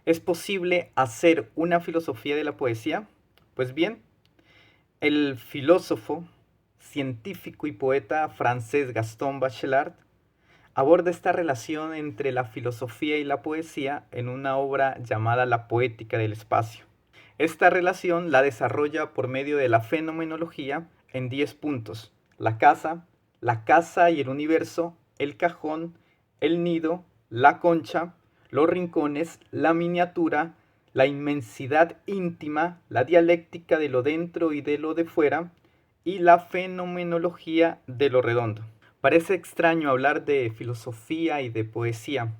¿Es posible hacer una filosofía de la poesía? Pues bien, el filósofo, científico y poeta francés Gaston Bachelard aborda esta relación entre la filosofía y la poesía en una obra llamada La Poética del Espacio. Esta relación la desarrolla por medio de la fenomenología en 10 puntos: la casa y el universo, el cajón, el nido, la concha, los rincones, la miniatura, la inmensidad íntima, la dialéctica de lo dentro y de lo de fuera, y la fenomenología de lo redondo. Parece extraño hablar de filosofía y de poesía,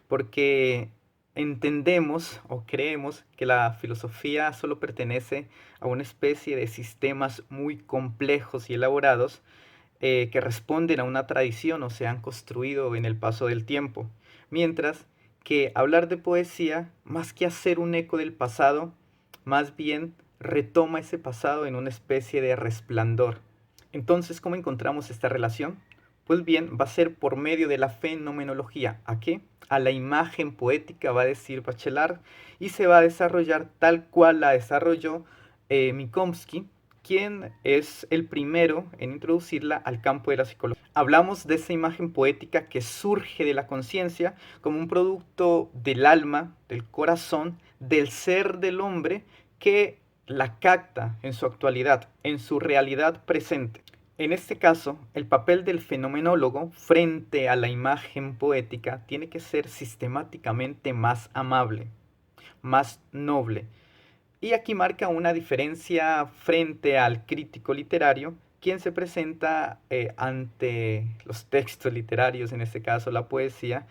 porque entendemos o creemos que la filosofía solo pertenece a una especie de sistemas muy complejos y elaborados que responden a una tradición o se han construido en el paso del tiempo. Mientras que hablar de poesía, más que hacer un eco del pasado, más bien retoma ese pasado en una especie de resplandor. Entonces, ¿cómo encontramos esta relación? Pues bien, va a ser por medio de la fenomenología. ¿A qué? A la imagen poética, va a decir Bachelard, y se va a desarrollar tal cual la desarrolló Minkowski, quien es el primero en introducirla al campo de la psicología. Hablamos de esa imagen poética que surge de la conciencia como un producto del alma, del corazón, del ser del hombre que la capta en su actualidad, en su realidad presente. En este caso, el papel del fenomenólogo frente a la imagen poética tiene que ser sistemáticamente más amable, más noble. Y aquí marca una diferencia frente al crítico literario, quien se presenta ante los textos literarios, en este caso la poesía,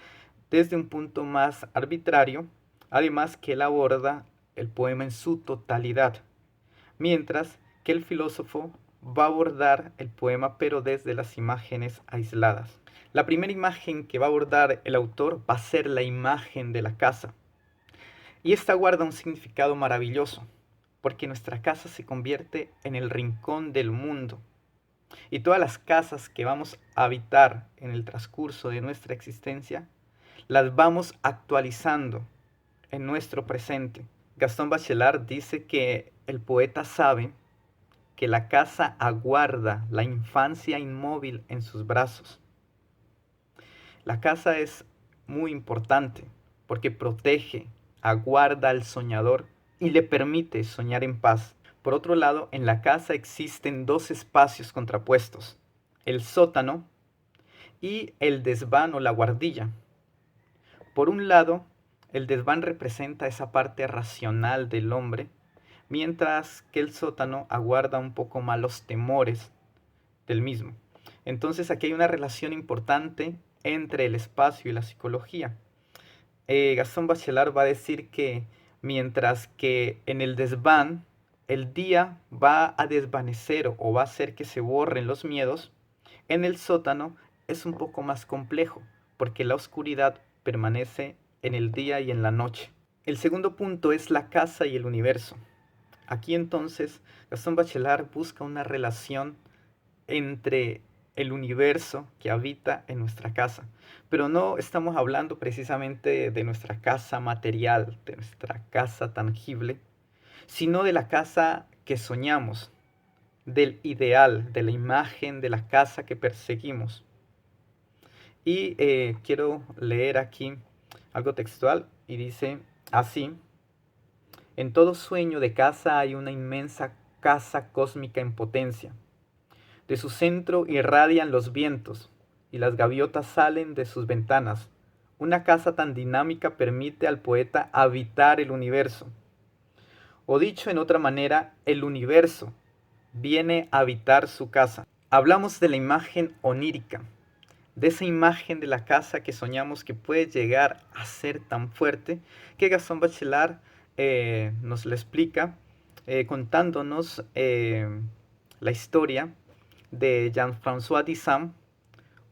desde un punto más arbitrario, además que él aborda el poema en su totalidad, mientras que el filósofo va a abordar el poema pero desde las imágenes aisladas. La primera imagen que va a abordar el autor va a ser la imagen de la casa, y esta guarda un significado maravilloso, porque nuestra casa se convierte en el rincón del mundo, y todas las casas que vamos a habitar en el transcurso de nuestra existencia, las vamos actualizando en nuestro presente. Gastón Bachelard dice que el poeta sabe que la casa aguarda la infancia inmóvil en sus brazos. La casa es muy importante porque protege, aguarda al soñador y le permite soñar en paz. Por otro lado, en la casa existen dos espacios contrapuestos: el sótano y el desván o la guardilla. Por un lado, el desván representa esa parte racional del hombre, mientras que el sótano aguarda un poco más los temores del mismo. Entonces aquí hay una relación importante entre el espacio y la psicología. Gastón Bachelard va a decir que mientras que en el desván el día va a desvanecer o va a hacer que se borren los miedos, en el sótano es un poco más complejo, porque la oscuridad permanece en el día y en la noche. El segundo punto es la casa y el universo. Aquí entonces Gastón Bachelard busca una relación entre el universo que habita en nuestra casa. Pero no estamos hablando precisamente de nuestra casa material, de nuestra casa tangible, sino de la casa que soñamos, del ideal, de la imagen de la casa que perseguimos. Y quiero leer aquí algo textual y dice así: en todo sueño de casa hay una inmensa casa cósmica en potencia. De su centro irradian los vientos, y las gaviotas salen de sus ventanas. Una casa tan dinámica permite al poeta habitar el universo. O dicho en otra manera, el universo viene a habitar su casa. Hablamos de la imagen onírica, de esa imagen de la casa que soñamos que puede llegar a ser tan fuerte que Gaston Bachelard nos la explica contándonos la historia de Jean-François Dizam,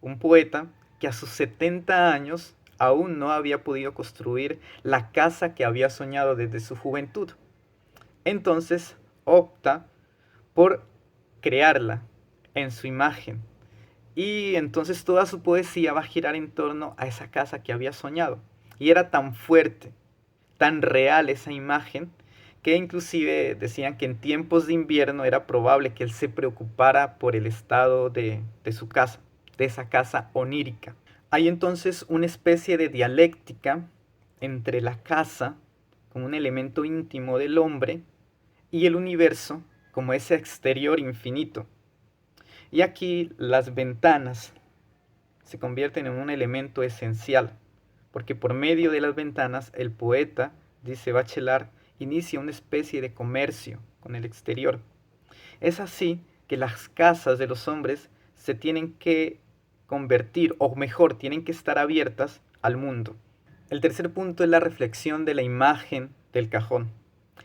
un poeta que a sus 70 años aún no había podido construir la casa que había soñado desde su juventud. Entonces opta por crearla en su imagen. Y entonces toda su poesía va a girar en torno a esa casa que había soñado. Y era tan real esa imagen que inclusive decían que en tiempos de invierno era probable que él se preocupara por el estado de su casa, de esa casa onírica. Hay entonces una especie de dialéctica entre la casa como un elemento íntimo del hombre y el universo como ese exterior infinito. Y aquí las ventanas se convierten en un elemento esencial, porque por medio de las ventanas el poeta, dice Bachelard, inicia una especie de comercio con el exterior. Es así que las casas de los hombres se tienen que convertir, o mejor, tienen que estar abiertas al mundo. El tercer punto es la reflexión de la imagen del cajón.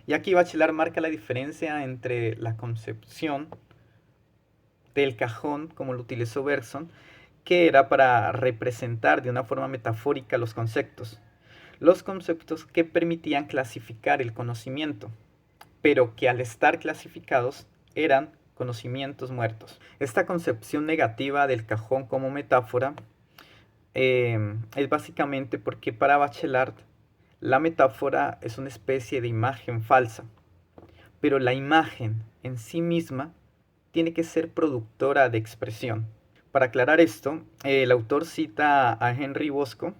Y aquí Bachelard marca la diferencia entre la concepción del cajón, como lo utilizó Bergson, que era para representar de una forma metafórica los conceptos que permitían clasificar el conocimiento, pero que al estar clasificados eran conocimientos muertos. Esta concepción negativa del cajón como metáfora es básicamente porque para Bachelard la metáfora es una especie de imagen falsa, pero la imagen en sí misma tiene que ser productora de expresión. Para aclarar esto, el autor cita a Henry Bosco,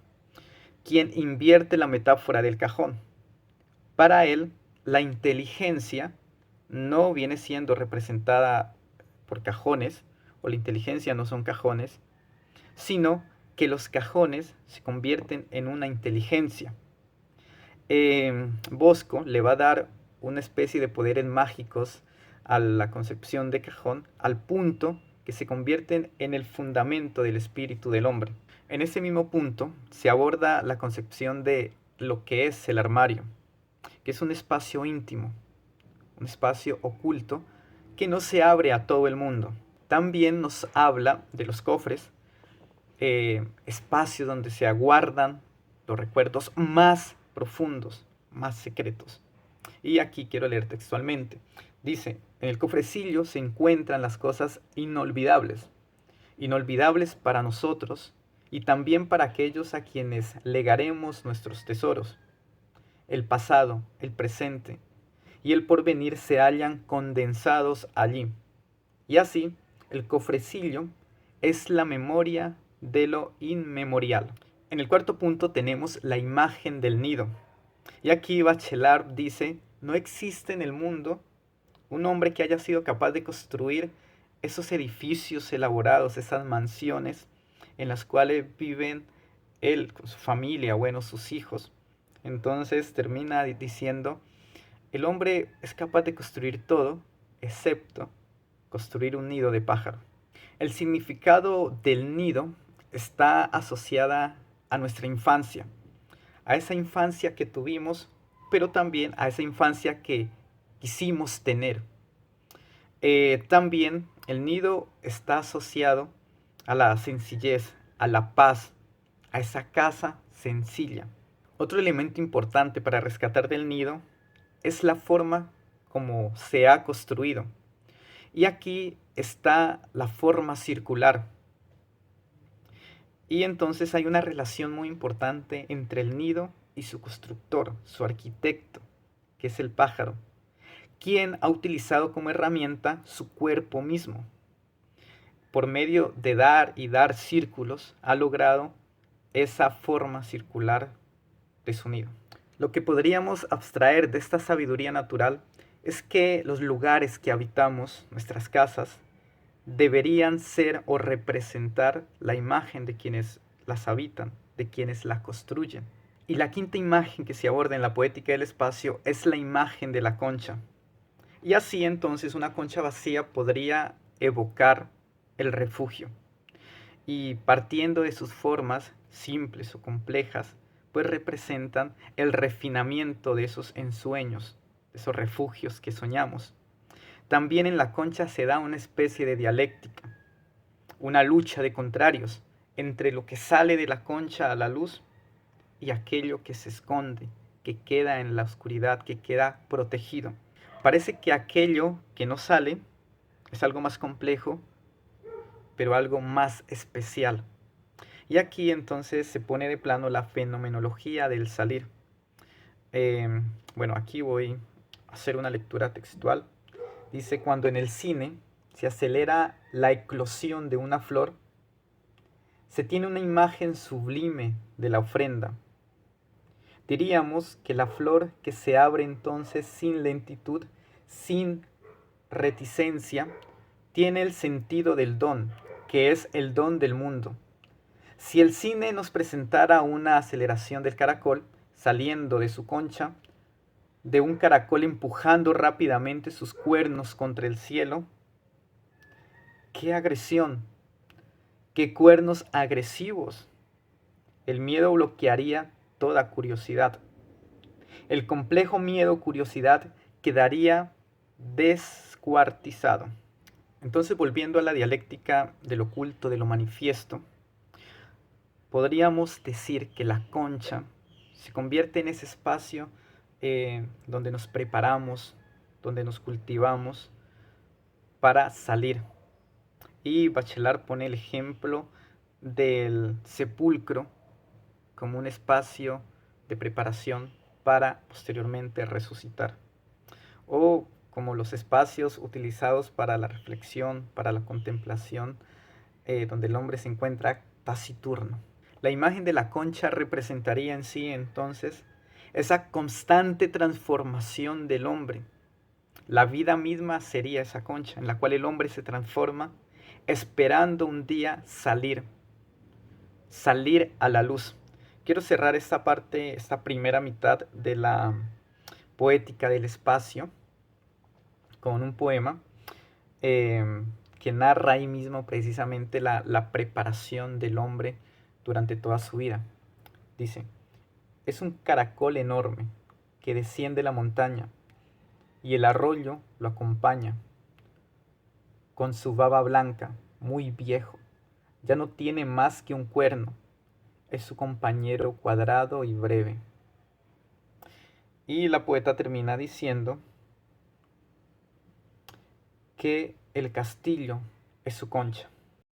quien invierte la metáfora del cajón. Para él, la inteligencia no viene siendo representada por cajones, o la inteligencia no son cajones, sino que los cajones se convierten en una inteligencia. Bosco le va a dar una especie de poderes mágicos a la concepción de cajón, al punto que se convierten en el fundamento del espíritu del hombre. En ese mismo punto se aborda la concepción de lo que es el armario, que es un espacio íntimo, un espacio oculto que no se abre a todo el mundo. También nos habla de los cofres, espacios donde se aguardan los recuerdos más profundos, más secretos. Y aquí quiero leer textualmente. Dice, en el cofrecillo se encuentran las cosas inolvidables, inolvidables para nosotros y también para aquellos a quienes legaremos nuestros tesoros. El pasado, el presente y el porvenir se hallan condensados allí. Y así, el cofrecillo es la memoria de lo inmemorial. En el cuarto punto tenemos la imagen del nido. Y aquí Bachelard dice, no existe en el mundo un hombre que haya sido capaz de construir esos edificios elaborados, esas mansiones en las cuales viven él con su familia, bueno, sus hijos. Entonces termina diciendo, el hombre es capaz de construir todo, excepto construir un nido de pájaro. El significado del nido está asociada a nuestra infancia, a esa infancia que tuvimos, pero también a esa infancia que quisimos tener. También el nido está asociado a la sencillez, a la paz, a esa casa sencilla. Otro elemento importante para rescatar del nido es la forma como se ha construido. Y aquí está la forma circular. Y entonces hay una relación muy importante entre el nido y su constructor, su arquitecto, que es el pájaro, quien ha utilizado como herramienta su cuerpo mismo. Por medio de dar y dar círculos, ha logrado esa forma circular de su nido. Lo que podríamos abstraer de esta sabiduría natural es que los lugares que habitamos, nuestras casas, deberían ser o representar la imagen de quienes las habitan, de quienes la construyen. Y la quinta imagen que se aborda en la poética del espacio es la imagen de la concha. Y así entonces una concha vacía podría evocar el refugio. Y partiendo de sus formas simples o complejas, pues representan el refinamiento de esos ensueños, de esos refugios que soñamos. También en la concha se da una especie de dialéctica, una lucha de contrarios entre lo que sale de la concha a la luz y aquello que se esconde, que queda en la oscuridad, que queda protegido. Parece que aquello que no sale es algo más complejo, pero algo más especial. Y aquí entonces se pone de plano la fenomenología del salir. Bueno, aquí voy a hacer una lectura textual. Dice, cuando en el cine se acelera la eclosión de una flor, se tiene una imagen sublime de la ofrenda. Diríamos que la flor que se abre entonces sin lentitud, sin reticencia, tiene el sentido del don, que es el don del mundo. Si el cine nos presentara una aceleración del caracol saliendo de su concha, de un caracol empujando rápidamente sus cuernos contra el cielo, ¡qué agresión! ¡Qué cuernos agresivos! El miedo bloquearía toda curiosidad. El complejo miedo-curiosidad quedaría descuartizado. Entonces, volviendo a la dialéctica del oculto, de lo manifiesto, podríamos decir que la concha se convierte en ese espacio donde nos preparamos, donde nos cultivamos para salir. Y Bachelard pone el ejemplo del sepulcro como un espacio de preparación para posteriormente resucitar. O como los espacios utilizados para la reflexión, para la contemplación, donde el hombre se encuentra taciturno. La imagen de la concha representaría en sí entonces esa constante transformación del hombre. La vida misma sería esa concha en la cual el hombre se transforma esperando un día salir a la luz. Quiero cerrar esta parte, esta primera mitad de la poética del espacio con un poema que narra ahí mismo precisamente la preparación del hombre durante toda su vida. Dice, es un caracol enorme que desciende la montaña y el arroyo lo acompaña con su baba blanca, muy viejo. Ya no tiene más que un cuerno, es su compañero cuadrado y breve. Y la poeta termina diciendo que el castillo es su concha.